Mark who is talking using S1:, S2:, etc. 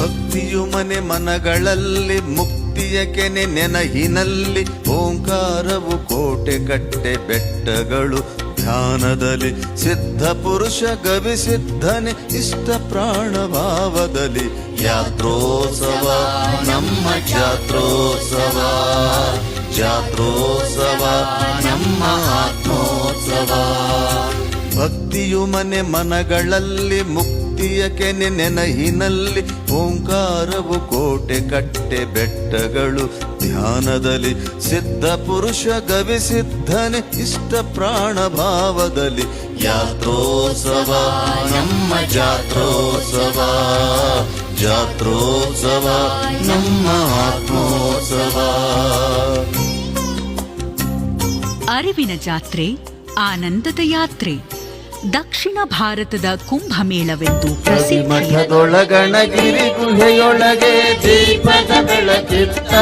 S1: ಭಕ್ತಿಯು ಮನೆ ಮನಗಳಲ್ಲಿ ಮುಕ್ತಿಯ ಕೆನೆ ನೆನಹಿನಲ್ಲಿ ಓಂಕಾರವು ಕೋಟೆ ಕಟ್ಟೆ ಬೆಟ್ಟಗಳು ಧ್ಯಾನದಲ್ಲಿ ಸಿದ್ಧ ಪುರುಷ ಗವಿ ಸಿದ್ಧನೆ ಇಷ್ಟ ಪ್ರಾಣ ಭಾವದಲ್ಲಿ ಯಾತ್ರೋತ್ಸವ ನಮ್ಮ ಜಾತ್ರೋತ್ಸವ ಜಾತ್ರೋತ್ಸವ ನಮ್ಮ ಆತ್ಮೋತ್ಸವ ಭಕ್ತಿಯು ಮನೆ ಮನಗಳಲ್ಲಿ ಮುಕ್ತಿಯ ಕೆನೆ ನೆನಹಿನಲ್ಲಿ ಓಂಕಾರವು ಕೋಟೆ ಕಟ್ಟೆ ಬೆಟ್ಟಗಳು ಧ್ಯಾನದಲ್ಲಿ ಸಿದ್ಧ ಪುರುಷ ಗವಿ ಸಿದ್ಧನೆ ಇಷ್ಟ ಪ್ರಾಣ ಭಾವದಲ್ಲಿ ಯಾತ್ರೋತ್ಸವ ನಮ್ಮ ಜಾತ್ರೋತ್ಸವ ಜಾತ್ರೋತ್ಸವ ನಮ್ಮ ಆತ್ಮೋತ್ಸವ.
S2: ಅರಿವಿನ ಜಾತ್ರೆ, ಆನಂದದ ಯಾತ್ರೆ, ದಕ್ಷಿಣ ಭಾರತದ ಕುಂಭಮೇಳವೆಂದು ಪ್ರಸಿದ್ಧ.
S1: ಮಠದೊಳಗಣಗಿರಿ ಗುಹೆಯೊಳಗೆ ದೀಪದ ಬೆಳಕಿತ್ತ